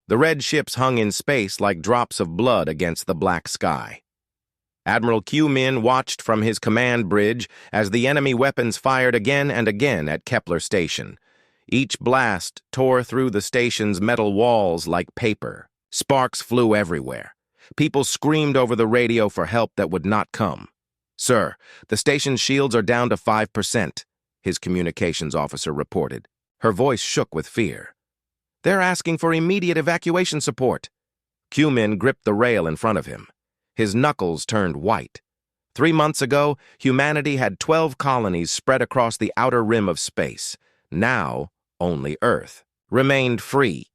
The red ships hung in space like drops of blood against the black sky. Admiral Q-Min watched from his command bridge as the enemy weapons fired again and again at Kepler Station. Each blast tore through the station's metal walls like paper. Sparks flew everywhere. People screamed over the radio for help that would not come. "Sir, the station's shields are down to 5%, his communications officer reported. Her voice shook with fear. "They're asking for immediate evacuation support." Q-Min gripped the rail in front of him. His knuckles turned white. 3 months ago, humanity had 12 colonies spread across the outer rim of space. Now, only Earth remained free.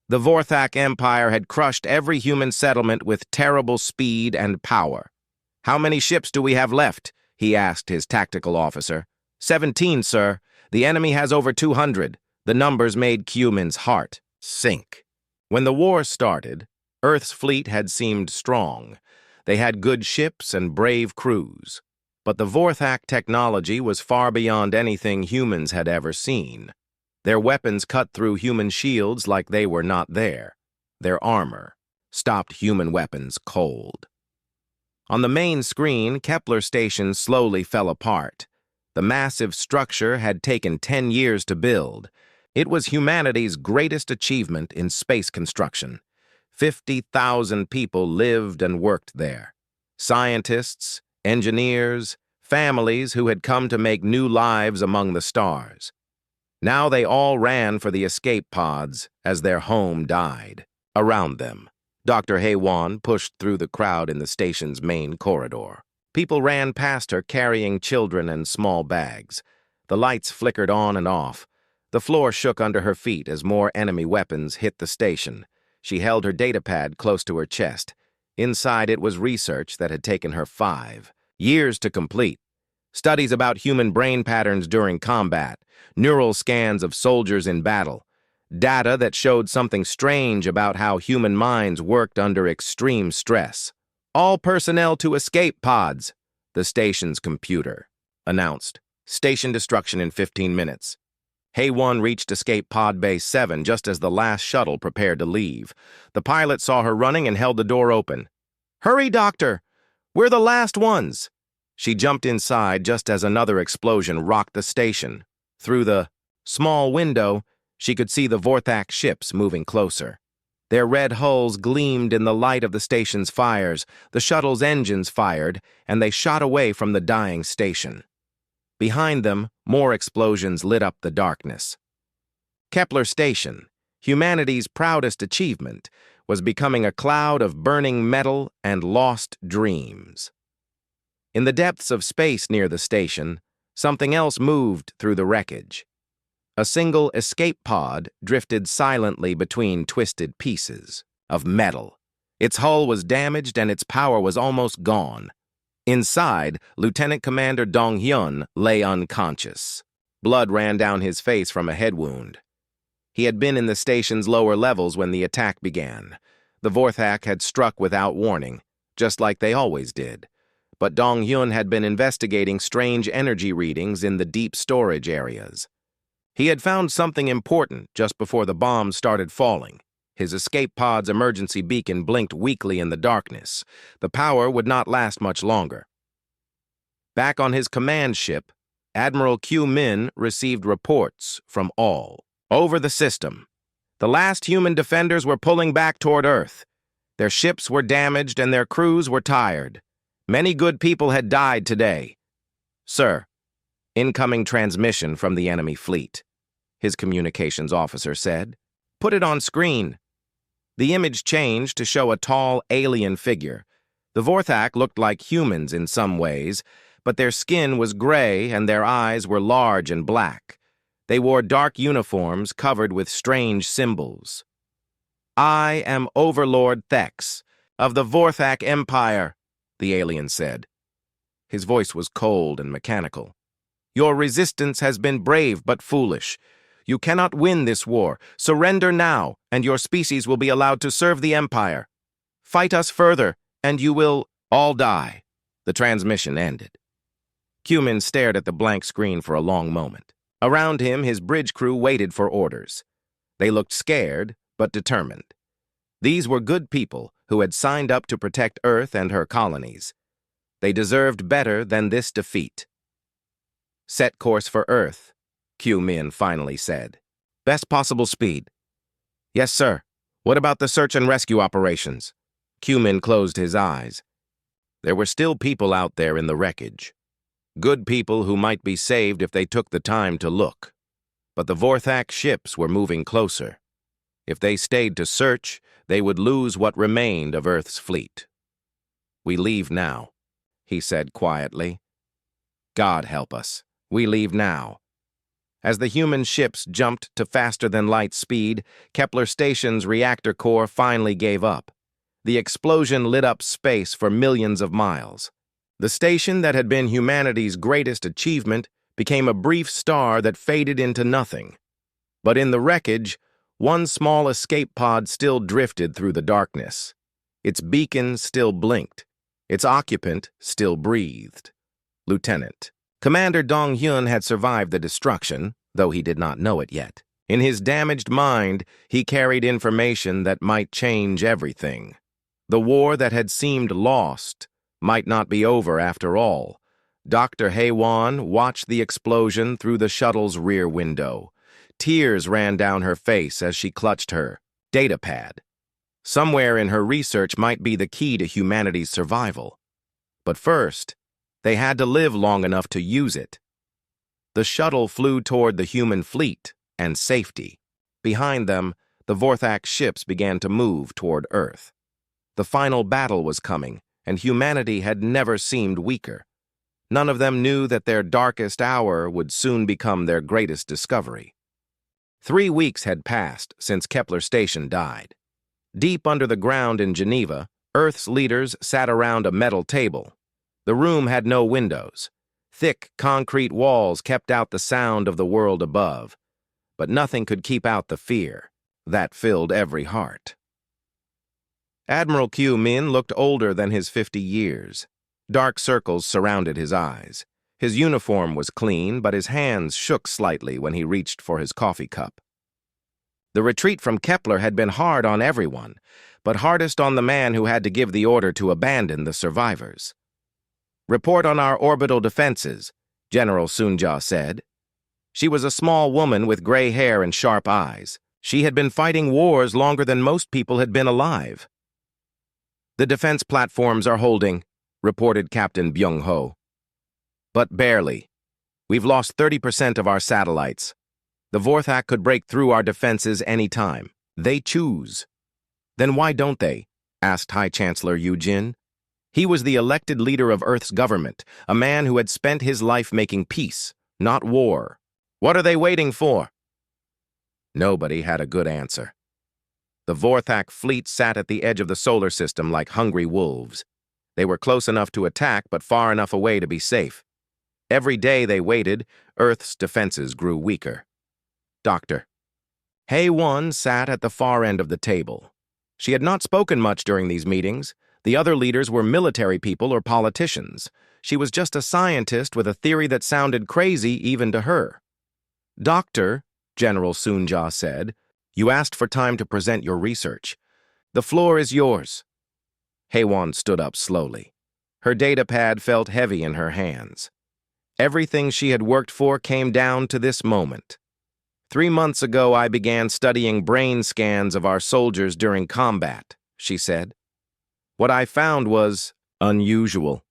The Vorthak Empire had crushed every human settlement with terrible speed and power. "How many ships do we have left?" he asked his tactical officer. 17, sir. The enemy has over 200. The numbers made Q-Min's heart sink. When the war started, Earth's fleet had seemed strong. They had good ships and brave crews. But the Vorthak technology was far beyond anything humans had ever seen. Their weapons cut through human shields like they were not there. Their armor stopped human weapons cold. On the main screen, Kepler Station slowly fell apart. The massive structure had taken 10 years to build. It was humanity's greatest achievement in space construction. 50,000 people lived and worked there. Scientists, engineers, families who had come to make new lives among the stars. Now they all ran for the escape pods as their home died. Around them, Dr. Haywan pushed through the crowd in the station's main corridor. People ran past her carrying children and small bags. The lights flickered on and off. The floor shook under her feet as more enemy weapons hit the station. She held her datapad close to her chest. Inside it was research that had taken her 5 years to complete. Studies about human brain patterns during combat, neural scans of soldiers in battle, data that showed something strange about how human minds worked under extreme stress. "All personnel to escape pods," the station's computer announced. "Station destruction in 15 minutes. Hay-1 reached escape pod bay 7 just as the last shuttle prepared to leave. The pilot saw her running and held the door open. "Hurry, Doctor! We're the last ones!" She jumped inside just as another explosion rocked the station. Through the small window, she could see the Vorthak ships moving closer. Their red hulls gleamed in the light of the station's fires. The shuttle's engines fired, and they shot away from the dying station. Behind them, more explosions lit up the darkness. Kepler Station, humanity's proudest achievement, was becoming a cloud of burning metal and lost dreams. In the depths of space near the station, something else moved through the wreckage. A single escape pod drifted silently between twisted pieces of metal. Its hull was damaged and its power was almost gone. Inside, Lieutenant Commander Dong-hyun lay unconscious. Blood ran down his face from a head wound. He had been in the station's lower levels when the attack began. The Vorthak had struck without warning, just like they always did. But Dong-hyun had been investigating strange energy readings in the deep storage areas. He had found something important just before the bombs started falling. His escape pod's emergency beacon blinked weakly in the darkness. The power would not last much longer. Back on his command ship, Admiral Q-Min received reports from all over the system. The last human defenders were pulling back toward Earth. Their ships were damaged and their crews were tired. Many good people had died today. "Sir, incoming transmission from the enemy fleet," his communications officer said. "Put it on screen." The image changed to show a tall alien figure. The Vorthak looked like humans in some ways, but their skin was gray and their eyes were large and black. They wore dark uniforms covered with strange symbols. "I am Overlord Thex of the Vorthak Empire," the alien said. His voice was cold and mechanical. "Your resistance has been brave but foolish. You cannot win this war. Surrender now, and your species will be allowed to serve the Empire. Fight us further, and you will all die." The transmission ended. Q-Min stared at the blank screen for a long moment. Around him, his bridge crew waited for orders. They looked scared, but determined. These were good people who had signed up to protect Earth and her colonies. They deserved better than this defeat. Set course for Earth, Q-Min finally said. Best possible speed. Yes, sir. What about the search and rescue operations? Q-Min closed his eyes. There were still people out there in the wreckage. Good people who might be saved if they took the time to look. But the Vorthak ships were moving closer. If they stayed to search, they would lose what remained of Earth's fleet. We leave now, he said quietly. God help us. We leave now. As the human ships jumped to faster-than-light speed, Kepler Station's reactor core finally gave up. The explosion lit up space for millions of miles. The station that had been humanity's greatest achievement became a brief star that faded into nothing. But in the wreckage, one small escape pod still drifted through the darkness. Its beacon still blinked. Its occupant still breathed. Lieutenant. Commander Dong-hyun had survived the destruction, though he did not know it yet. In his damaged mind, he carried information that might change everything. The war that had seemed lost might not be over after all. Dr. Haewon watched the explosion through the shuttle's rear window. Tears ran down her face as she clutched her datapad. Somewhere in her research might be the key to humanity's survival. But first, they had to live long enough to use it. The shuttle flew toward the human fleet and safety. Behind them, the Vorthak ships began to move toward Earth. The final battle was coming, and humanity had never seemed weaker. None of them knew that their darkest hour would soon become their greatest discovery. 3 weeks had passed since Kepler Station died. Deep under the ground in Geneva, Earth's leaders sat around a metal table. The room had no windows. Thick concrete walls kept out the sound of the world above. But nothing could keep out the fear that filled every heart. Admiral Q-Min looked older than his 50 years. Dark circles surrounded his eyes. His uniform was clean, but his hands shook slightly when he reached for his coffee cup. The retreat from Kepler had been hard on everyone, but hardest on the man who had to give the order to abandon the survivors. Report on our orbital defenses, General Sunja said. She was a small woman with gray hair and sharp eyes. She had been fighting wars longer than most people had been alive. The defense platforms are holding, reported Captain Byung-ho. But barely. We've lost 30% of our satellites. The Vorthak could break through our defenses any time. They choose. Then why don't they? Asked High Chancellor Yu Jin. He was the elected leader of Earth's government, a man who had spent his life making peace, not war. What are they waiting for? Nobody had a good answer. The Vorthak fleet sat at the edge of the solar system like hungry wolves. They were close enough to attack, but far enough away to be safe. Every day they waited, Earth's defenses grew weaker. Doctor. Hae-won sat at the far end of the table. She had not spoken much during these meetings. The other leaders were military people or politicians. She was just a scientist with a theory that sounded crazy even to her. Doctor, General Sunja said, you asked for time to present your research. The floor is yours. Hae-won stood up slowly. Her datapad felt heavy in her hands. Everything she had worked for came down to this moment. 3 months ago, I began studying brain scans of our soldiers during combat, she said. What I found was unusual.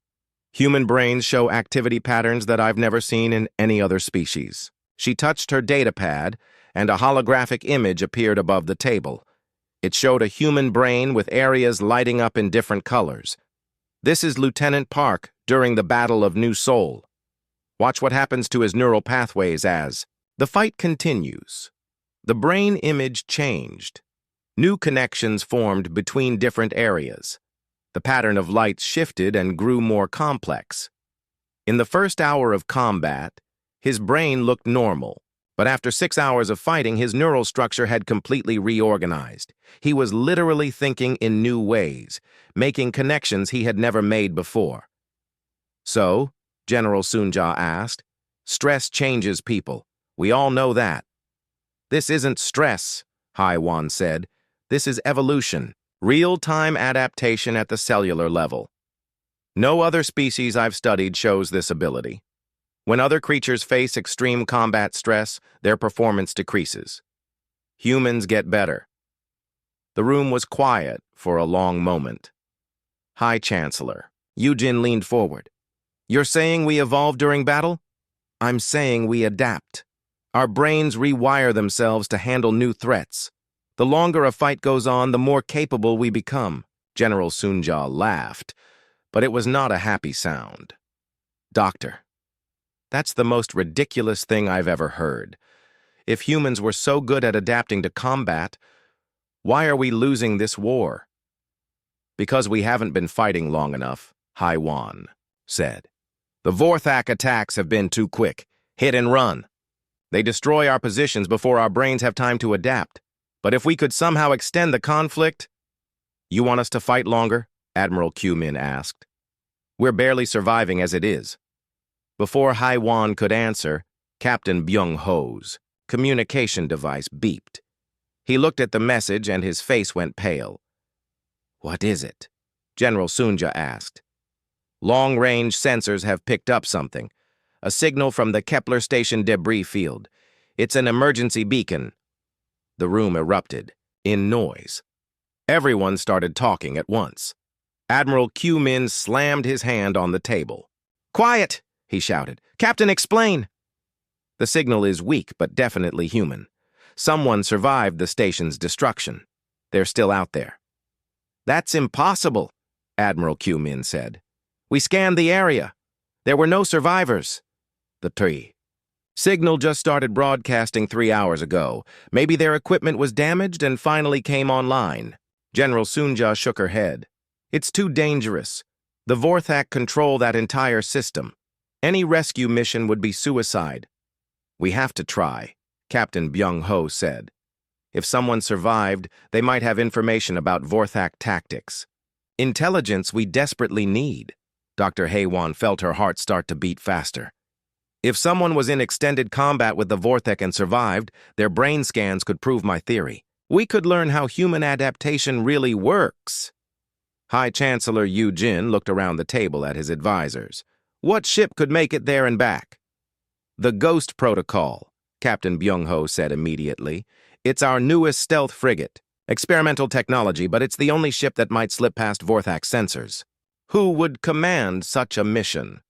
Human brains show activity patterns that I've never seen in any other species. She touched her datapad, and a holographic image appeared above the table. It showed a human brain with areas lighting up in different colors. This is Lieutenant Park during the Battle of New Seoul. Watch what happens to his neural pathways as the fight continues. The brain image changed. New connections formed between different areas. The pattern of lights shifted and grew more complex. In the first hour of combat, his brain looked normal, but after 6 hours of fighting, his neural structure had completely reorganized. He was literally thinking in new ways, making connections he had never made before. So, General Sunja asked, stress changes people. We all know that. This isn't stress, Hae-won said. This is evolution. Real-time adaptation at the cellular level. No other species I've studied shows this ability. When other creatures face extreme combat stress, their performance decreases. Humans get better. The room was quiet for a long moment. High Chancellor. Yujin leaned forward. You're saying we evolve during battle? I'm saying we adapt. Our brains rewire themselves to handle new threats. The longer a fight goes on, the more capable we become. General Sunja laughed, but it was not a happy sound. Doctor, that's the most ridiculous thing I've ever heard. If humans were so good at adapting to combat, why are we losing this war? Because we haven't been fighting long enough, Haiwan said. The Vorthak attacks have been too quick. Hit and run. They destroy our positions before our brains have time to adapt. But if we could somehow extend the conflict... You want us to fight longer? Admiral Q-Min asked. We're barely surviving as it is. Before Haiwan could answer, Captain Byung-ho's communication device beeped. He looked at the message and his face went pale. What is it? General Sunja asked. Long-range sensors have picked up something. A signal from the Kepler Station debris field. It's an emergency beacon. The room erupted, in noise. Everyone started talking at once. Admiral Q-Min slammed his hand on the table. Quiet, he shouted. Captain, explain. The signal is weak, but definitely human. Someone survived the station's destruction. They're still out there. That's impossible, Admiral Q-Min said. We scanned the area. There were no survivors. The tree. Signal just started broadcasting 3 hours ago. Maybe their equipment was damaged and finally came online. General Sunja shook her head. It's too dangerous. The Vorthak control that entire system. Any rescue mission would be suicide. We have to try, Captain Byung-ho said. If someone survived, they might have information about Vorthak tactics. Intelligence we desperately need. Dr. Haiwan felt her heart start to beat faster. If someone was in extended combat with the Vorthak and survived, their brain scans could prove my theory. We could learn how human adaptation really works. High Chancellor Yujin looked around the table at his advisors. What ship could make it there and back? The Ghost Protocol, Captain Byung-ho said immediately. It's our newest stealth frigate. Experimental technology, but it's the only ship that might slip past Vorthak sensors. Who would command such a mission?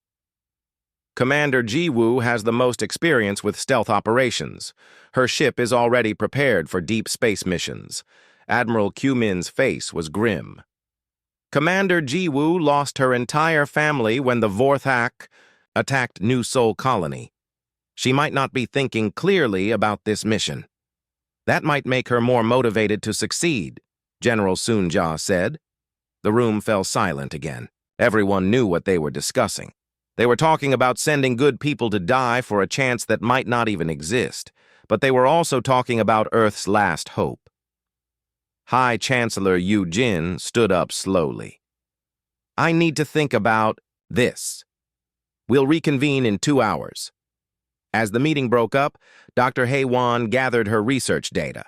Commander Jiwoo has the most experience with stealth operations. Her ship is already prepared for deep space missions. Admiral Q-Min's face was grim. Commander Jiwoo lost her entire family when the Vorthak attacked New Sol Colony. She might not be thinking clearly about this mission. That might make her more motivated to succeed, General Sunja said. The room fell silent again. Everyone knew what they were discussing. They were talking about sending good people to die for a chance that might not even exist, but they were also talking about Earth's last hope. High Chancellor Yujin stood up slowly. I need to think about this. We'll reconvene in 2 hours. As the meeting broke up, Dr. Haiwan gathered her research data.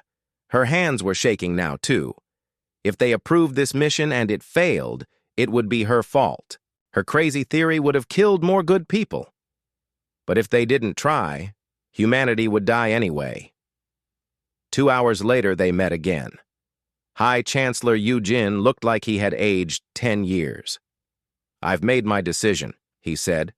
Her hands were shaking now, too. If they approved this mission and it failed, it would be her fault. Her crazy theory would have killed more good people. But if they didn't try, humanity would die anyway. 2 hours later, they met again. High Chancellor Yujin looked like he had aged 10 years. I've made my decision, he said.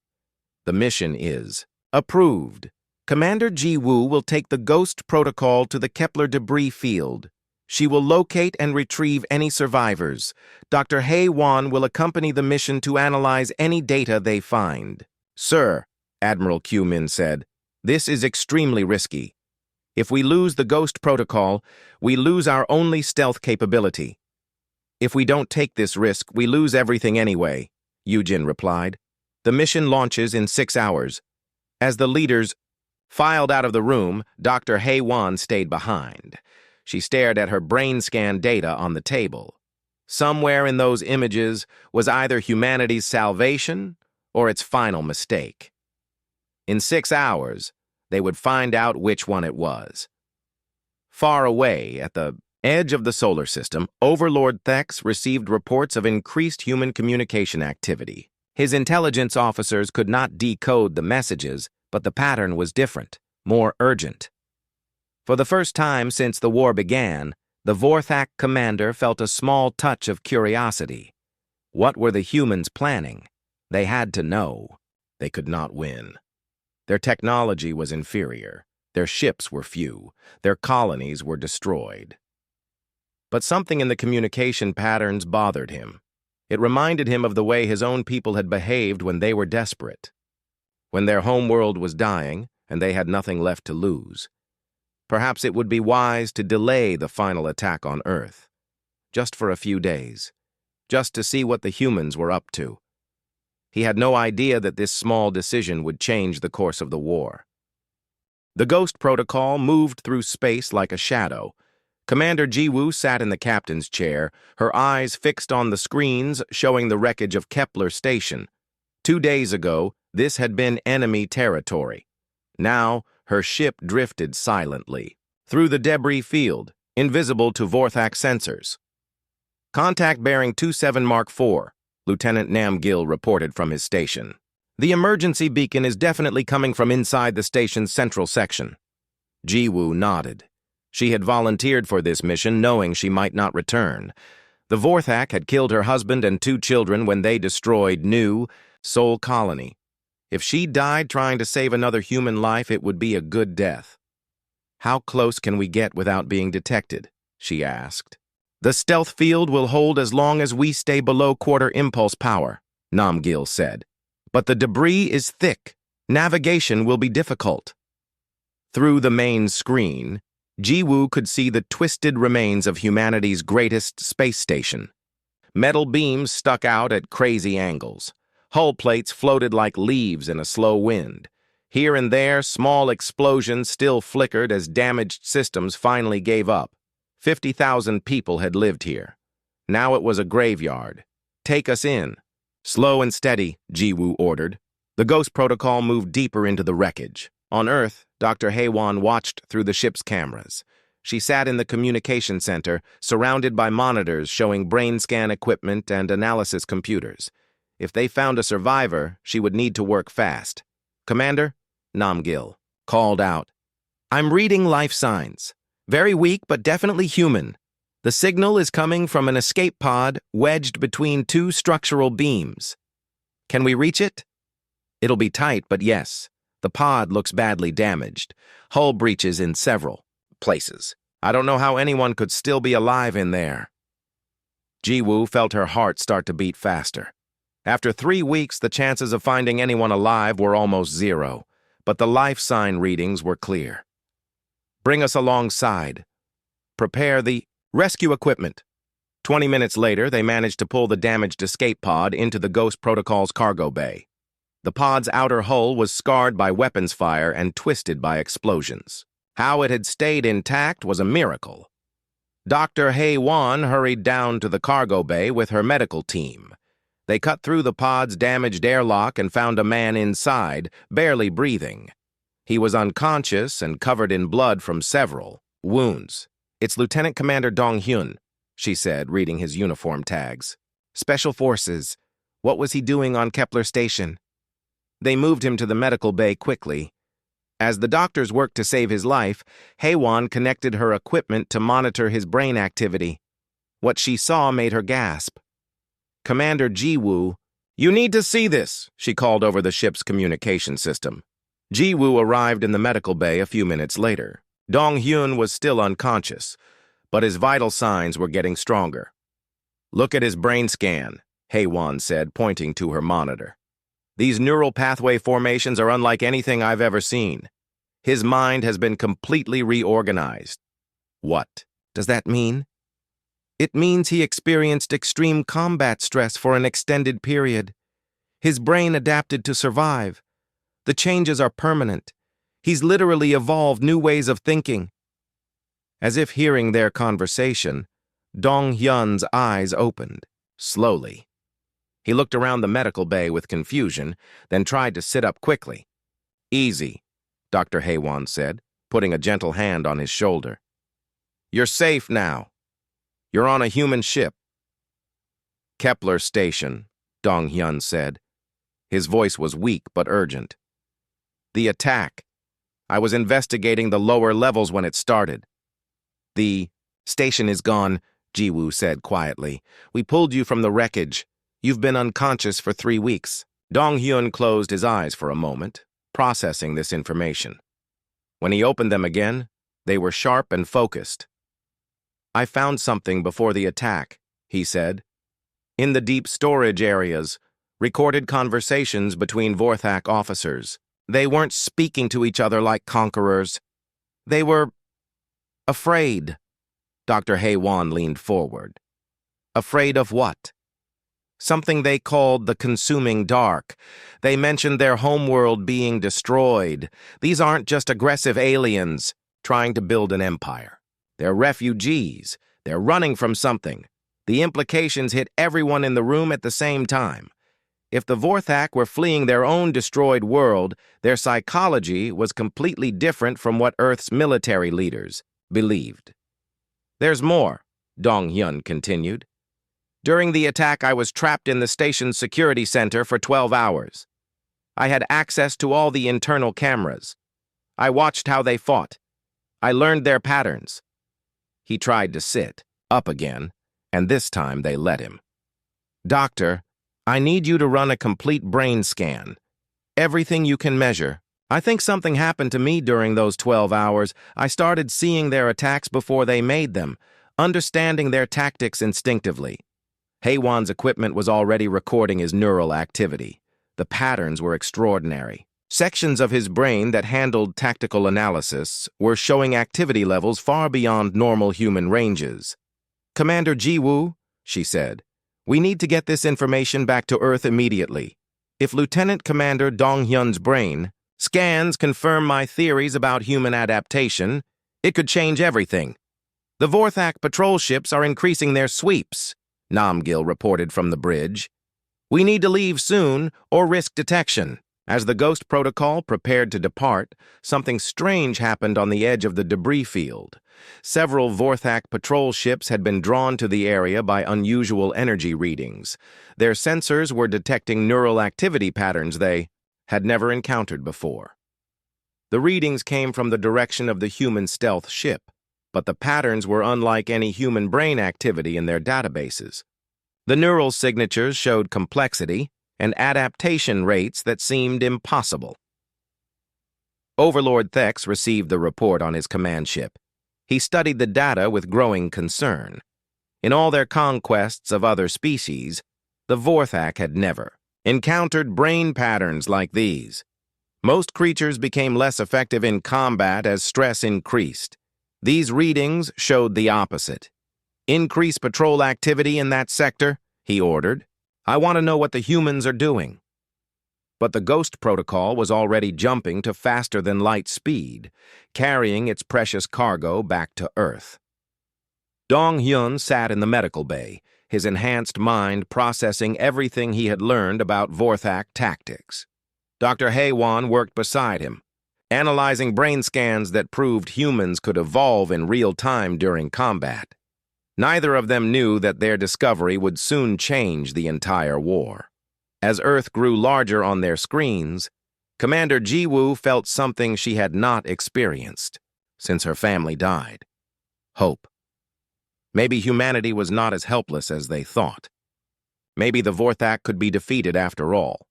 The mission is approved. Commander Jiwoo will take the Ghost Protocol to the Kepler debris field. She will locate and retrieve any survivors. Dr. Haiwan will accompany the mission to analyze any data they find. Sir, Admiral Q-Min said, this is extremely risky. If we lose the Ghost Protocol, we lose our only stealth capability. If we don't take this risk, we lose everything anyway, Yujin replied. The mission launches in 6 hours. As the leaders filed out of the room, Dr. Haiwan stayed behind. She stared at her brain scan data on the table. Somewhere in those images was either humanity's salvation or its final mistake. In 6 hours, they would find out which one it was. Far away at the edge of the solar system, Overlord Thex received reports of increased human communication activity. His intelligence officers could not decode the messages, but the pattern was different, more urgent. For the first time since the war began, the Vorthak commander felt a small touch of curiosity. What were the humans planning? They had to know. They could not win. Their technology was inferior. Their ships were few. Their colonies were destroyed. But something in the communication patterns bothered him. It reminded him of the way his own people had behaved when they were desperate, when their homeworld was dying and they had nothing left to lose. Perhaps it would be wise to delay the final attack on Earth, just for a few days, just to see what the humans were up to. He had no idea that this small decision would change the course of the war. The Ghost Protocol moved through space like a shadow. Commander Jiwoo sat in the captain's chair, her eyes fixed on the screens showing the wreckage of Kepler Station. 2 days ago, this had been enemy territory. Now, her ship drifted silently through the debris field, invisible to Vorthak sensors. Contact bearing 27 Mark IV, Lieutenant Namgil reported from his station. The emergency beacon is definitely coming from inside the station's central section. Jiwoo nodded. She had volunteered for this mission knowing she might not return. The Vorthak had killed her husband and 2 children when they destroyed New Sol Colony. If she died trying to save another human life, it would be a good death. How close can we get without being detected? She asked. The stealth field will hold as long as we stay below quarter impulse power, Namgil said. But the debris is thick. Navigation will be difficult. Through the main screen, Jiwoo could see the twisted remains of humanity's greatest space station. Metal beams stuck out at crazy angles. Hull plates floated like leaves in a slow wind. Here and there, small explosions still flickered as damaged systems finally gave up. 50,000 people had lived here. Now it was a graveyard. Take us in. Slow and steady, Jiwoo ordered. The Ghost Protocol moved deeper into the wreckage. On Earth, Dr. Haewon watched through the ship's cameras. She sat in the communication center, surrounded by monitors showing brain scan equipment and analysis computers. If they found a survivor, she would need to work fast. Commander, Namgil called out. I'm reading life signs. Very weak, but definitely human. The signal is coming from an escape pod wedged between 2 structural beams. Can we reach it? It'll be tight, but yes. The pod looks badly damaged. Hull breaches in several places. I don't know how anyone could still be alive in there. Jiwoo felt her heart start to beat faster. After 3 weeks, the chances of finding anyone alive were almost 0, but the life sign readings were clear. Bring us alongside. Prepare the rescue equipment. 20 minutes later, they managed to pull the damaged escape pod into the Ghost Protocol's cargo bay. The pod's outer hull was scarred by weapons fire and twisted by explosions. How it had stayed intact was a miracle. Dr. Haewon hurried down to the cargo bay with her medical team. They cut through the pod's damaged airlock and found a man inside, barely breathing. He was unconscious and covered in blood from several wounds. It's Lieutenant Commander Dong-hyun, she said, reading his uniform tags. Special Forces. What was he doing on Kepler Station? They moved him to the medical bay quickly. As the doctors worked to save his life, Haewon connected her equipment to monitor his brain activity. What she saw made her gasp. Commander Jiwoo, you need to see this, she called over the ship's communication system. Jiwoo arrived in the medical bay a few minutes later. Dong-hyun was still unconscious, but his vital signs were getting stronger. Look at his brain scan, Haewon said, pointing to her monitor. These neural pathway formations are unlike anything I've ever seen. His mind has been completely reorganized. What does that mean? It means he experienced extreme combat stress for an extended period. His brain adapted to survive. The changes are permanent. He's literally evolved new ways of thinking. As if hearing their conversation, Dong-hyun's eyes opened, slowly. He looked around the medical bay with confusion, then tried to sit up quickly. Easy, Dr. Haewon said, putting a gentle hand on his shoulder. You're safe now, You're on a human ship. Kepler Station, Dong-hyun said. His voice was weak but urgent. The attack. I was investigating the lower levels when it started. The station is gone, Ji-woo said quietly. We pulled you from the wreckage. You've been unconscious for 3 weeks. Dong-hyun closed his eyes for a moment, processing this information. When he opened them again, they were sharp and focused. I found something before the attack, he said. In the deep storage areas, recorded conversations between Vorthak officers. They weren't speaking to each other like conquerors. They were afraid. Dr. Hae-won leaned forward. Afraid of what? Something they called the consuming dark. They mentioned their homeworld being destroyed. These aren't just aggressive aliens trying to build an empire. They're refugees. They're running from something. The implications hit everyone in the room at the same time. If the Vorthak were fleeing their own destroyed world, their psychology was completely different from what Earth's military leaders believed. There's more, Dong-hyun continued. During the attack, I was trapped in the station's security center for 12 hours. I had access to all the internal cameras. I watched how they fought. I learned their patterns. He tried to sit up again, and this time they let him. Doctor, I need you to run a complete brain scan. Everything you can measure. I think something happened to me during those 12 hours. I started seeing their attacks before they made them, understanding their tactics instinctively. Hae-won's equipment was already recording his neural activity. The patterns were extraordinary. Sections of his brain that handled tactical analysis were showing activity levels far beyond normal human ranges. Commander Ji-woo, she said, we need to get this information back to Earth immediately. If Lieutenant Commander Dong-hyun's brain scans confirm my theories about human adaptation, it could change everything. The Vorthak patrol ships are increasing their sweeps, Namgil reported from the bridge. We need to leave soon or risk detection. As the Ghost Protocol prepared to depart, something strange happened on the edge of the debris field. Several Vorthak patrol ships had been drawn to the area by unusual energy readings. Their sensors were detecting neural activity patterns they had never encountered before. The readings came from the direction of the human stealth ship, but the patterns were unlike any human brain activity in their databases. The neural signatures showed complexity and adaptation rates that seemed impossible. Overlord Thex received the report on his command ship. He studied the data with growing concern. In all their conquests of other species, the Vorthak had never encountered brain patterns like these. Most creatures became less effective in combat as stress increased. These readings showed the opposite. Increase patrol activity in that sector, he ordered. I want to know what the humans are doing. But the Ghost Protocol was already jumping to faster-than-light speed, carrying its precious cargo back to Earth. Dong-hyun sat in the medical bay, his enhanced mind processing everything he had learned about Vorthak tactics. Dr. Hae-won worked beside him, analyzing brain scans that proved humans could evolve in real time during combat. Neither of them knew that their discovery would soon change the entire war. As Earth grew larger on their screens, Commander Ji-woo felt something she had not experienced since her family died. Hope. Maybe humanity was not as helpless as they thought. Maybe the Vorthak could be defeated after all.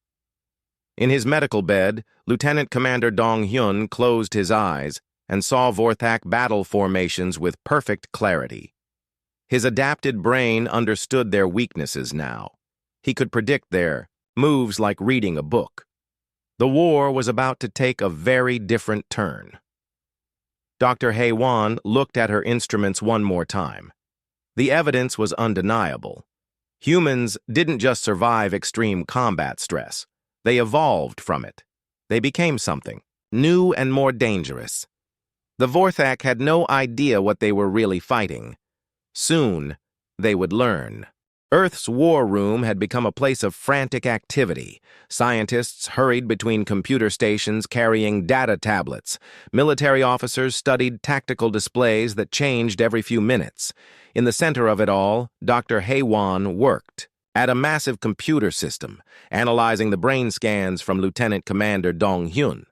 In his medical bed, Lieutenant Commander Dong-hyun closed his eyes and saw Vorthak battle formations with perfect clarity. His adapted brain understood their weaknesses now. He could predict their moves like reading a book. The war was about to take a very different turn. Dr. Hae-won looked at her instruments one more time. The evidence was undeniable. Humans didn't just survive extreme combat stress. They evolved from it. They became something new and more dangerous. The Vorthak had no idea what they were really fighting. Soon, they would learn. Earth's war room had become a place of frantic activity. Scientists hurried between computer stations carrying data tablets. Military officers studied tactical displays that changed every few minutes. In the center of it all, Dr. Haywan worked at a massive computer system, analyzing the brain scans from Lieutenant Commander Dong Hyun.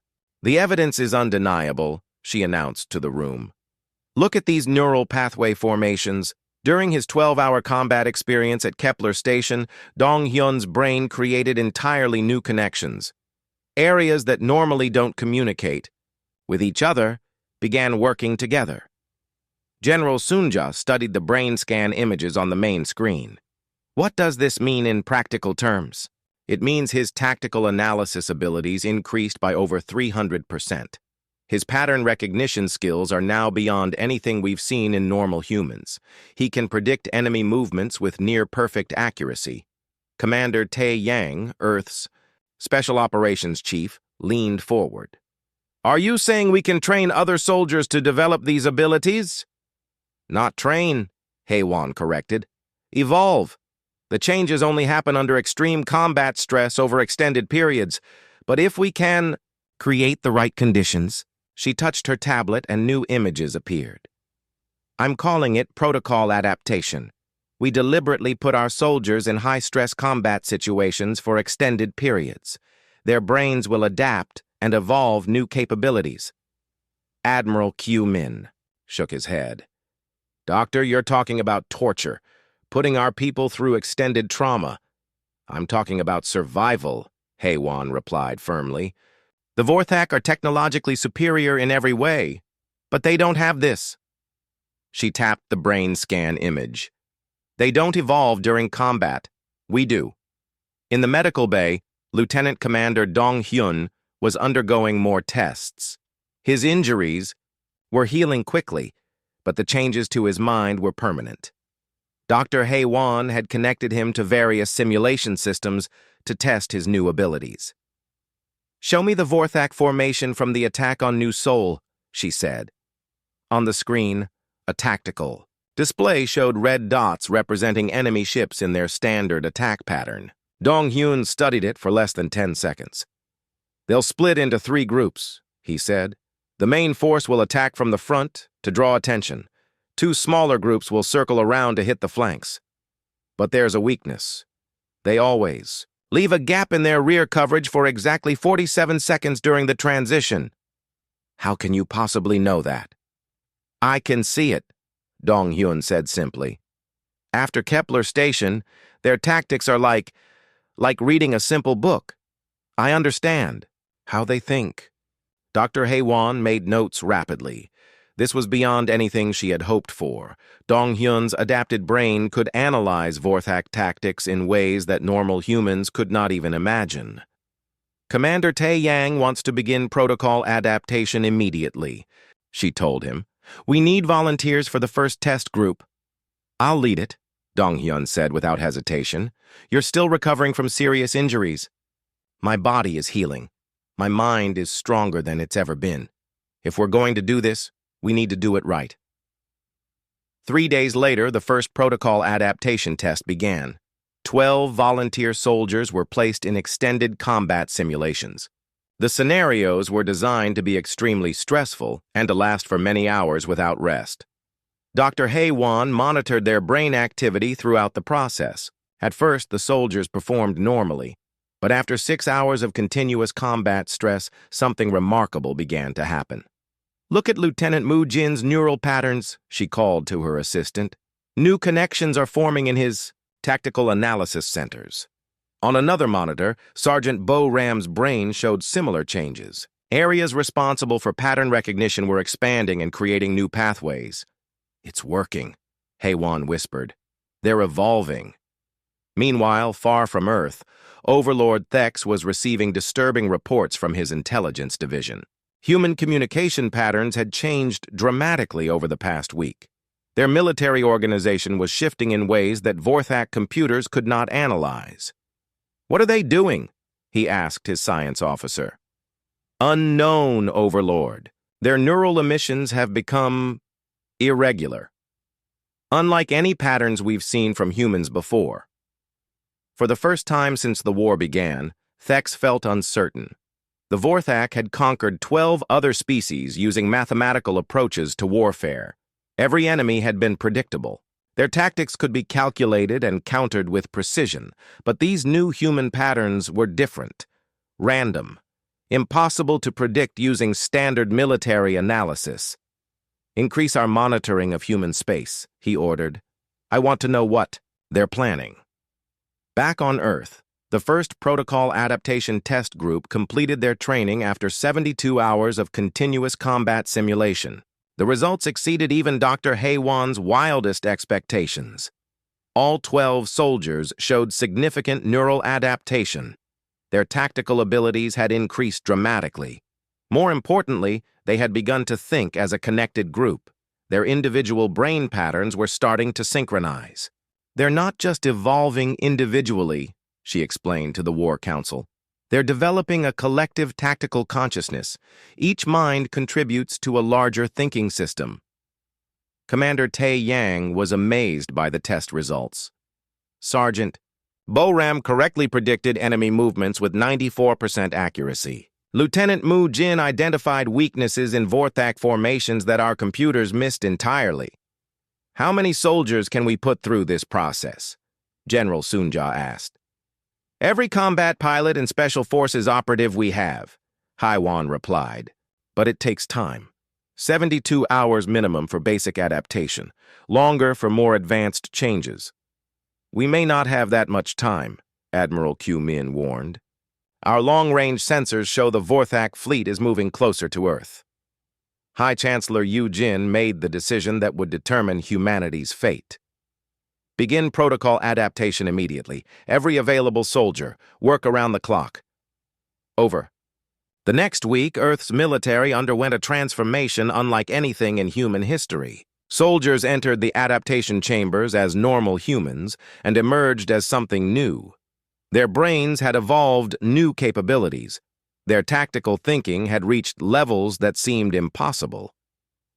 "The evidence is undeniable," she announced to the room. "Look at these neural pathway formations. During his 12-hour combat experience at Kepler Station, Dong Hyun's brain created entirely new connections. Areas that normally don't communicate with each other began working together." General Sunja studied the brain scan images on the main screen. "What does this mean in practical terms?" "It means his tactical analysis abilities increased by over 300%. His pattern recognition skills are now beyond anything we've seen in normal humans. He can predict enemy movements with near-perfect accuracy." Commander Tae Yang, Earth's Special Operations Chief, leaned forward. "Are you saying we can train other soldiers to develop these abilities?" "Not train," Haywan corrected. "Evolve. The changes only happen under extreme combat stress over extended periods. But if we can create the right conditions..." She touched her tablet and new images appeared. "I'm calling it protocol adaptation. We deliberately put our soldiers in high-stress combat situations for extended periods. Their brains will adapt and evolve new capabilities." Admiral Q Min shook his head. "Doctor, you're talking about torture, putting our people through extended trauma." "I'm talking about survival," Haywan replied firmly. "The Vorthak are technologically superior in every way, but they don't have this." She tapped the brain scan image. "They don't evolve during combat. We do." In the medical bay, Lieutenant Commander Dong Hyun was undergoing more tests. His injuries were healing quickly, but the changes to his mind were permanent. Dr. Haywan had connected him to various simulation systems to test his new abilities. "Show me the Vorthak formation from the attack on New Seoul," she said. On the screen, a tactical display showed red dots representing enemy ships in their standard attack pattern. Dong Hyun studied it for less than 10 seconds. "They'll split into 3 groups," he said. "The main force will attack from the front to draw attention. 2 smaller groups will circle around to hit the flanks. But there's a weakness. They always leave a gap in their rear coverage for exactly 47 seconds during the transition." "How can you possibly know that?" "I can see it," Dong Hyun said simply. "After Kepler Station, their tactics are like reading a simple book. I understand how they think." Dr. Haywan made notes rapidly. This was beyond anything she had hoped for. Dong Hyun's adapted brain could analyze Vorthak tactics in ways that normal humans could not even imagine. "Commander Tae Yang wants to begin protocol adaptation immediately," she told him. "We need volunteers for the first test group." "I'll lead it," Dong Hyun said without hesitation. "You're still recovering from serious injuries." "My body is healing. My mind is stronger than it's ever been. If we're going to do this, we need to do it right." 3 days later, the first protocol adaptation test began. 12 volunteer soldiers were placed in extended combat simulations. The scenarios were designed to be extremely stressful and to last for many hours without rest. Dr. Haywan monitored their brain activity throughout the process. At first, the soldiers performed normally, but after 6 hours of continuous combat stress, something remarkable began to happen. "Look at Lieutenant Mu Jin's neural patterns," she called to her assistant. "New connections are forming in his tactical analysis centers." On another monitor, Sergeant Bo Ram's brain showed similar changes. Areas responsible for pattern recognition were expanding and creating new pathways. "It's working," Haywan whispered. "They're evolving." Meanwhile, far from Earth, Overlord Thex was receiving disturbing reports from his intelligence division. Human communication patterns had changed dramatically over the past week. Their military organization was shifting in ways that Vorthak computers could not analyze. "What are they doing?" he asked his science officer. "Unknown, Overlord. Their neural emissions have become irregular." unlike any patterns we've seen from humans before. For the first time since the war began, Thex felt uncertain. The Vorthak had conquered 12 other species using mathematical approaches to warfare. Every enemy had been predictable. Their tactics could be calculated and countered with precision, but these new human patterns were different, random, impossible to predict using standard military analysis. "Increase our monitoring of human space," he ordered. "I want to know what they're planning." Back on Earth, the first protocol adaptation test group completed their training after 72 hours of continuous combat simulation. The results exceeded even Dr. Haywan's wildest expectations. All 12 soldiers showed significant neural adaptation. Their tactical abilities had increased dramatically. More importantly, they had begun to think as a connected group. Their individual brain patterns were starting to synchronize. "They're not just evolving individually," she explained to the War Council. "They're developing a collective tactical consciousness. Each mind contributes to a larger thinking system." Commander Tae Yang was amazed by the test results. "Sergeant, Boram correctly predicted enemy movements with 94% accuracy. Lieutenant Mu Jin identified weaknesses in Vorthak formations that our computers missed entirely. How many soldiers can we put through this process?" General Sunja asked. "Every combat pilot and special forces operative we have," Haiwan replied. "But it takes time. 72 hours minimum for basic adaptation, longer for more advanced changes." "We may not have that much time," Admiral Q Min warned. "Our long-range sensors show the Vorthak fleet is moving closer to Earth." High Chancellor Yu Jin made the decision that would determine humanity's fate. "Begin protocol adaptation immediately. Every available soldier, work around the clock." Over. The next week, Earth's military underwent a transformation unlike anything in human history. Soldiers entered the adaptation chambers as normal humans and emerged as something new. Their brains had evolved new capabilities. Their tactical thinking had reached levels that seemed impossible.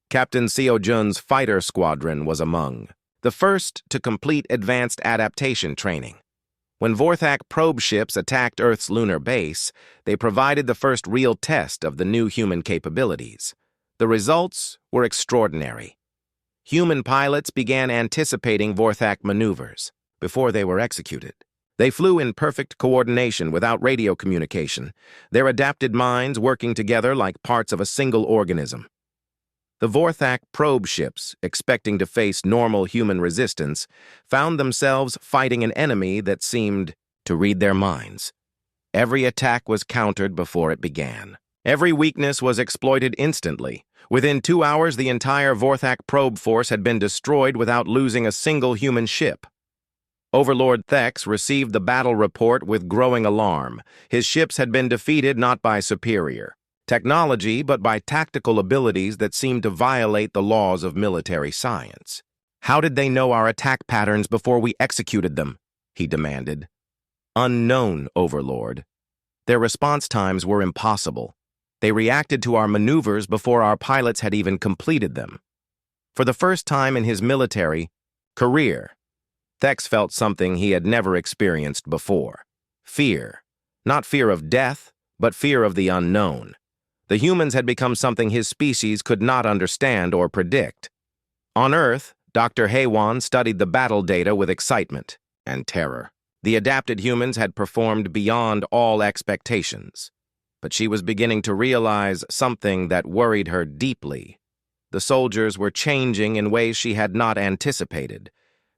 Captain Seo Jun's fighter squadron was among the first to complete advanced adaptation training. When Vorthak probe ships attacked Earth's lunar base, they provided the first real test of the new human capabilities. The results were extraordinary. Human pilots began anticipating Vorthak maneuvers before they were executed. They flew in perfect coordination without radio communication, their adapted minds working together like parts of a single organism. The Vorthak probe ships, expecting to face normal human resistance, found themselves fighting an enemy that seemed to read their minds. Every attack was countered before it began. Every weakness was exploited instantly. Within 2 hours, the entire Vorthak probe force had been destroyed without losing a single human ship. Overlord Thex received the battle report with growing alarm. His ships had been defeated not by superior technology, but by tactical abilities that seemed to violate the laws of military science. "How did they know our attack patterns before we executed them?" he demanded. "Unknown, Overlord. Their response times were impossible. They reacted to our maneuvers before our pilots had even completed them." For the first time in his military career, Thex felt something he had never experienced before. Fear. Not fear of death, but fear of the unknown. The humans had become something his species could not understand or predict. On Earth, Dr. Haywan studied the battle data with excitement and terror. The adapted humans had performed beyond all expectations. But she was beginning to realize something that worried her deeply. The soldiers were changing in ways she had not anticipated.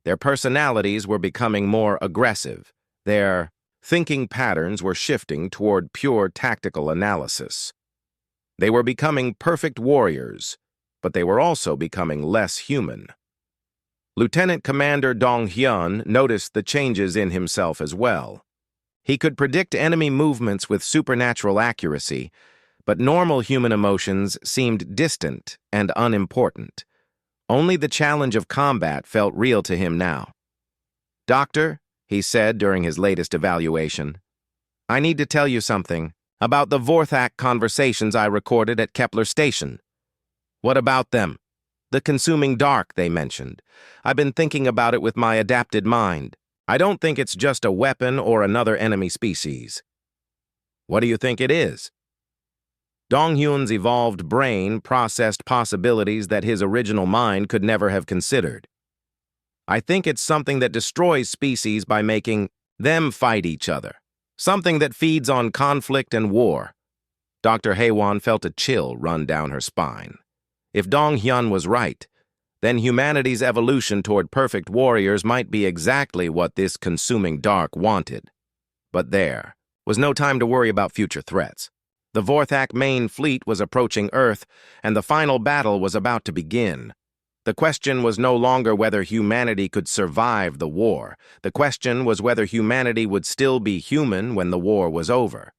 Their personalities were becoming more aggressive. Their thinking patterns were shifting toward pure tactical analysis. They were becoming perfect warriors, but they were also becoming less human. Lieutenant Commander Dong Hyun noticed the changes in himself as well. He could predict enemy movements with supernatural accuracy, but normal human emotions seemed distant and unimportant. Only the challenge of combat felt real to him now. "Doctor," he said during his latest evaluation, "I need to tell you something about the Vorthak conversations I recorded at Kepler Station." "What about them?" The consuming dark, they mentioned. I've been thinking about it with my adapted mind. I don't think it's just a weapon or another enemy species. What do you think it is? Dong-hyun's evolved brain processed possibilities that his original mind could never have considered. I think it's something that destroys species by making them fight each other. Something that feeds on conflict and war. Dr. Haewon felt a chill run down her spine. If Dong-hyun was right, then humanity's evolution toward perfect warriors might be exactly what this consuming dark wanted. But there was no time to worry about future threats. The Vorthak main fleet was approaching Earth, and the final battle was about to begin. The question was no longer whether humanity could survive the war. The question was whether humanity would still be human when the war was over.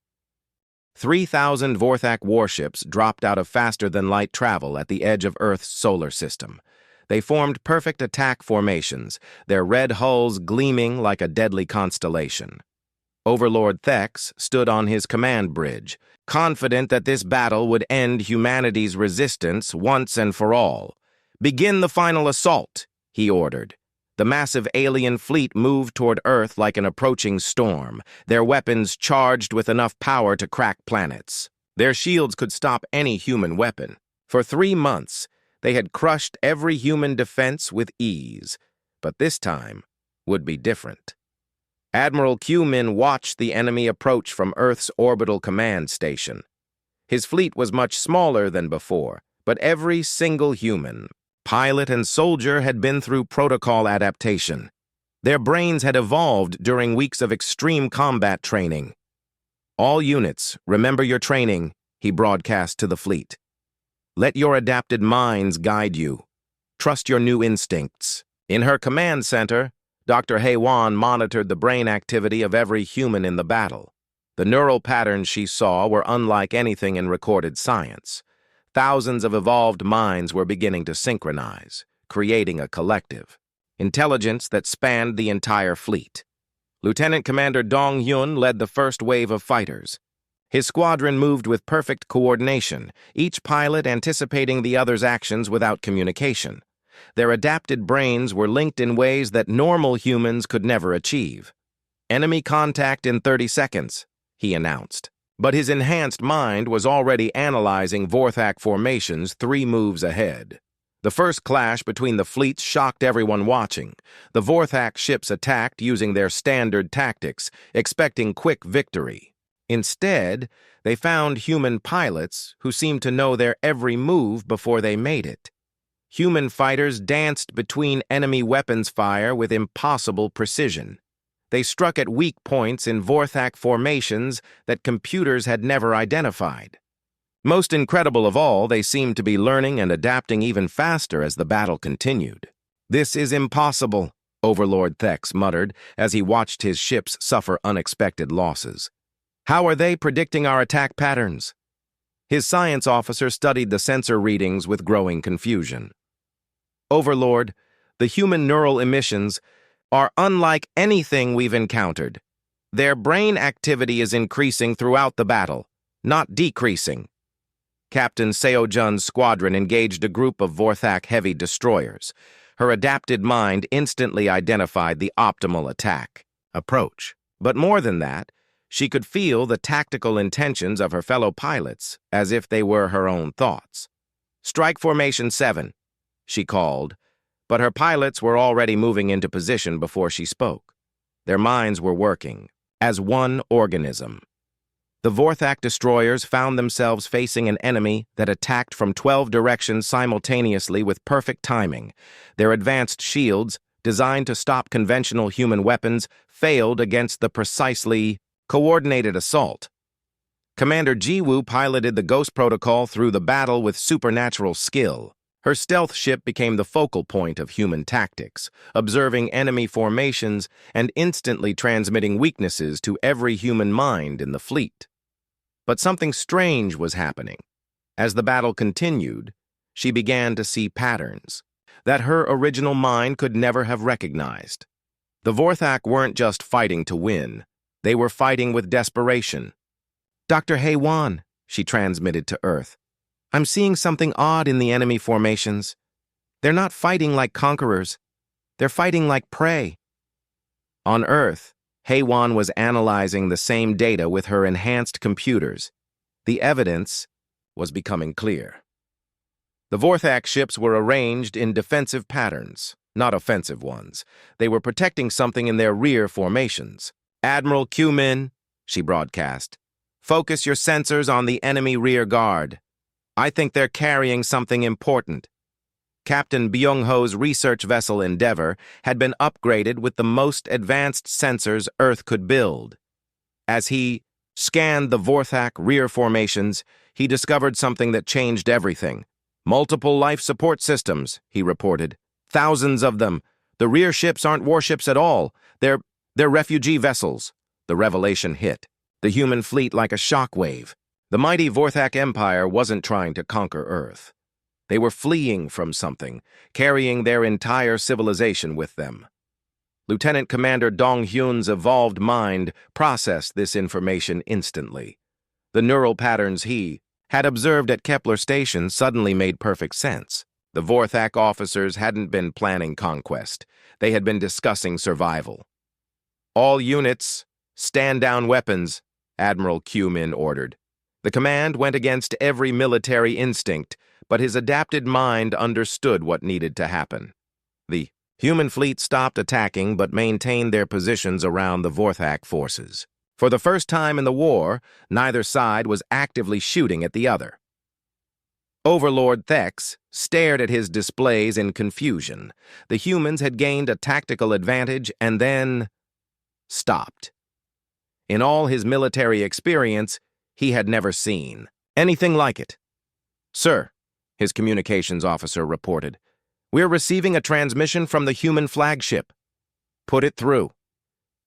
3,000 Vorthak warships dropped out of faster-than-light travel at the edge of Earth's solar system. They formed perfect attack formations, their red hulls gleaming like a deadly constellation. Overlord Thex stood on his command bridge, confident that this battle would end humanity's resistance once and for all. "Begin the final assault," he ordered. The massive alien fleet moved toward Earth like an approaching storm, their weapons charged with enough power to crack planets. Their shields could stop any human weapon. For 3 months, they had crushed every human defense with ease, but this time would be different. Admiral Q-Min watched the enemy approach from Earth's orbital command station. His fleet was much smaller than before, but every single human, pilot and soldier, had been through protocol adaptation. Their brains had evolved during weeks of extreme combat training. "All units, remember your training," he broadcast to the fleet. "Let your adapted minds guide you. Trust your new instincts." In her command center, Dr. Haewon monitored the brain activity of every human in the battle. The neural patterns she saw were unlike anything in recorded science. Thousands of evolved minds were beginning to synchronize, creating a collective intelligence that spanned the entire fleet. Lieutenant Commander Dong-hyun led the first wave of fighters. His squadron moved with perfect coordination, each pilot anticipating the other's actions without communication. Their adapted brains were linked in ways that normal humans could never achieve. "Enemy contact in 30 seconds, he announced. But his enhanced mind was already analyzing Vorthak formations 3 moves ahead. The first clash between the fleets shocked everyone watching. The Vorthak ships attacked using their standard tactics, expecting quick victory. Instead, they found human pilots who seemed to know their every move before they made it. Human fighters danced between enemy weapons fire with impossible precision. They struck at weak points in Vorthak formations that computers had never identified. Most incredible of all, they seemed to be learning and adapting even faster as the battle continued. "This is impossible," Overlord Thex muttered as he watched his ships suffer unexpected losses. "How are they predicting our attack patterns?" His science officer studied the sensor readings with growing confusion. "Overlord, the human neural emissions are unlike anything we've encountered. Their brain activity is increasing throughout the battle, not decreasing." Captain Seo-jun's squadron engaged a group of Vorthak heavy destroyers. Her adapted mind instantly identified the optimal attack approach. But more than that, she could feel the tactical intentions of her fellow pilots as if they were her own thoughts. "Strike Formation 7. She called, but her pilots were already moving into position before she spoke. Their minds were working as one organism. The Vorthak destroyers found themselves facing an enemy that attacked from 12 directions simultaneously with perfect timing. Their advanced shields, designed to stop conventional human weapons, failed against the precisely coordinated assault. Commander Jiwoo piloted the Ghost Protocol through the battle with supernatural skill. Her stealth ship became the focal point of human tactics, observing enemy formations and instantly transmitting weaknesses to every human mind in the fleet. But something strange was happening. As the battle continued, she began to see patterns that her original mind could never have recognized. The Vorthak weren't just fighting to win. They were fighting with desperation. "Dr. Haewon," she transmitted to Earth, "I'm seeing something odd in the enemy formations. They're not fighting like conquerors. They're fighting like prey. On Earth, Haywan was analyzing the same data with her enhanced computers. The evidence was becoming clear. The Vorthak ships were arranged in defensive patterns, not offensive ones. They were protecting something in their rear formations. "Admiral Q-Min," she broadcast, "focus your sensors on the enemy rear guard. I think they're carrying something important." Captain Byung-ho's research vessel Endeavour had been upgraded with the most advanced sensors Earth could build. As he scanned the Vorthak rear formations, he discovered something that changed everything. "Multiple life support systems," he reported. "Thousands of them. The rear ships aren't warships at all. They're refugee vessels." The revelation hit the human fleet like a shockwave. The mighty Vorthak Empire wasn't trying to conquer Earth. They were fleeing from something, carrying their entire civilization with them. Lieutenant Commander Dong-hyun's evolved mind processed this information instantly. The neural patterns he had observed at Kepler Station suddenly made perfect sense. The Vorthak officers hadn't been planning conquest. They had been discussing survival. "All units, stand down weapons," Admiral Q-Min ordered. The command went against every military instinct, but his adapted mind understood what needed to happen. The human fleet stopped attacking but maintained their positions around the Vorthak forces. For the first time in the war, neither side was actively shooting at the other. Overlord Thex stared at his displays in confusion. The humans had gained a tactical advantage and then stopped. In all his military experience, he had never seen anything like it. "Sir," his communications officer reported, "we're receiving a transmission from the human flagship." "Put it through."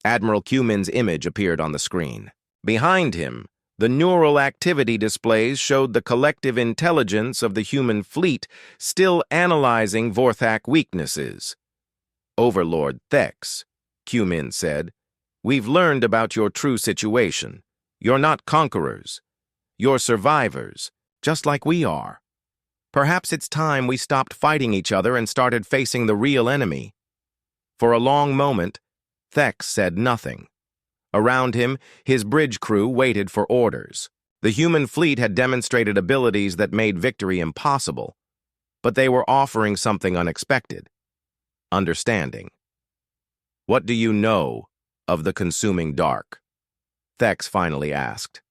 Admiral Q-Min's image appeared on the screen. Behind him, the neural activity displays showed the collective intelligence of the human fleet still analyzing Vorthak weaknesses. "Overlord Thex," Q-Min said, "we've learned about your true situation. You're not conquerors. You're survivors, just like we are. Perhaps it's time we stopped fighting each other and started facing the real enemy." For a long moment, Thex said nothing. Around him, his bridge crew waited for orders. The human fleet had demonstrated abilities that made victory impossible, but they were offering something unexpected: understanding. "What do you know of the consuming dark?" Thex finally asked.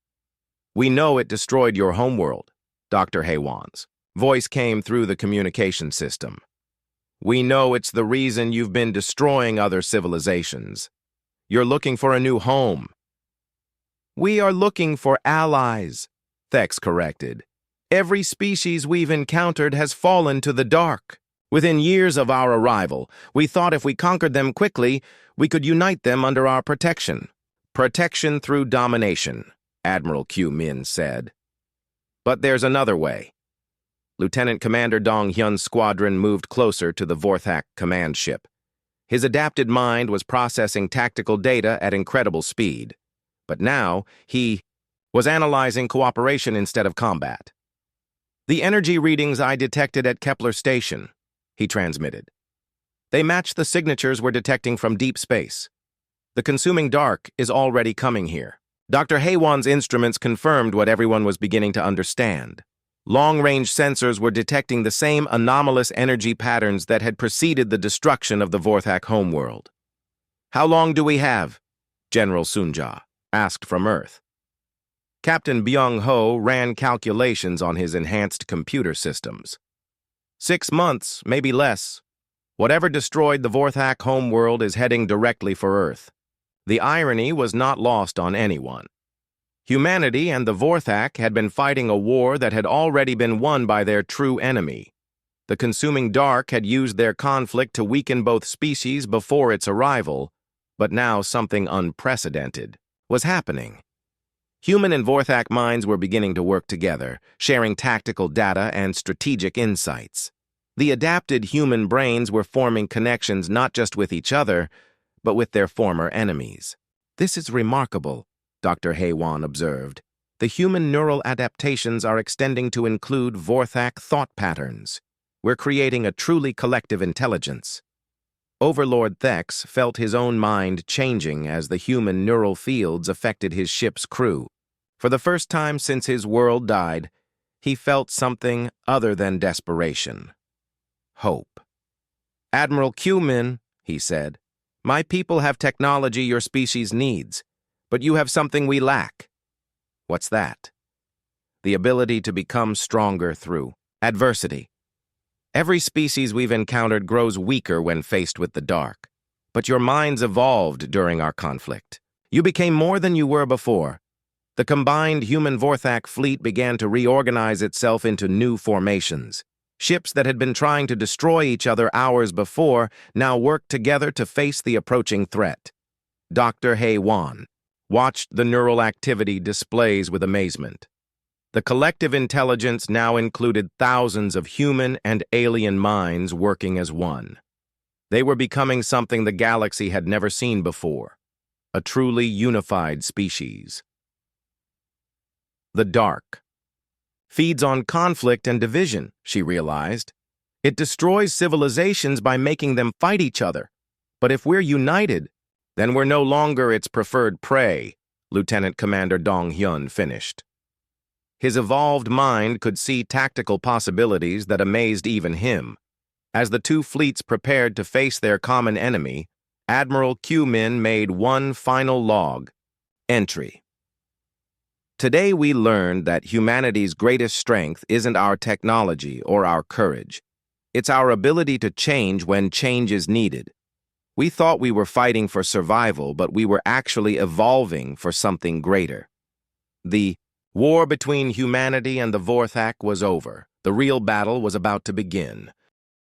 "We know it destroyed your homeworld," Dr. Haywan's voice came through the communication system. "We know it's the reason you've been destroying other civilizations. You're looking for a new home." "We are looking for allies," Thex corrected. "Every species we've encountered has fallen to the dark. Within years of our arrival, we thought if we conquered them quickly, we could unite them under our protection." "Protection through domination," Admiral Q-Min said. "But there's another way." Lieutenant Commander Dong-hyun's squadron moved closer to the Vorthak command ship. His adapted mind was processing tactical data at incredible speed. But now, he was analyzing cooperation instead of combat. "The energy readings I detected at Kepler Station," he transmitted. "They match the signatures we're detecting from deep space. The consuming dark is already coming here." Dr. Haywan's instruments confirmed what everyone was beginning to understand. Long-range sensors were detecting the same anomalous energy patterns that had preceded the destruction of the Vorthak homeworld. "How long do we have?" General Sunja asked from Earth. Captain Byung-ho ran calculations on his enhanced computer systems. 6 months, maybe less. Whatever destroyed the Vorthak homeworld is heading directly for Earth. The irony was not lost on anyone. Humanity and the Vorthak had been fighting a war that had already been won by their true enemy. The consuming dark had used their conflict to weaken both species before its arrival, but now something unprecedented was happening. Human and Vorthak minds were beginning to work together, sharing tactical data and strategic insights. The adapted human brains were forming connections not just with each other, but with their former enemies. "This is remarkable," Dr. Haywan observed. "The human neural adaptations are extending to include Vorthak thought patterns. We're creating a truly collective intelligence. Overlord Thex felt his own mind changing as the human neural fields affected his ship's crew. For the first time since his world died, he felt something other than desperation. Hope. "Admiral Q-Min," he said, "my people have technology your species needs, but you have something we lack." "What's that?" "The ability to become stronger through adversity. Every species we've encountered grows weaker when faced with the dark. But your minds evolved during our conflict. You became more than you were before. The combined human-Vorthak fleet began to reorganize itself into new formations. Ships that had been trying to destroy each other hours before now worked together to face the approaching threat." Dr. Wan watched the neural activity displays with amazement. The collective intelligence now included thousands of human and alien minds working as one. They were becoming something the galaxy had never seen before, a truly unified species. The dark feeds on conflict and division, she realized. It destroys civilizations by making them fight each other. But if we're united, then we're no longer its preferred prey, Lieutenant Commander Dong Hyun finished. His evolved mind could see tactical possibilities that amazed even him. As the two fleets prepared to face their common enemy, Admiral Q-Min made one final log entry. "Today we learned that humanity's greatest strength isn't our technology or our courage. It's our ability to change when change is needed. We thought we were fighting for survival, but we were actually evolving for something greater." The war between humanity and the Vorthak was over. The real battle was about to begin.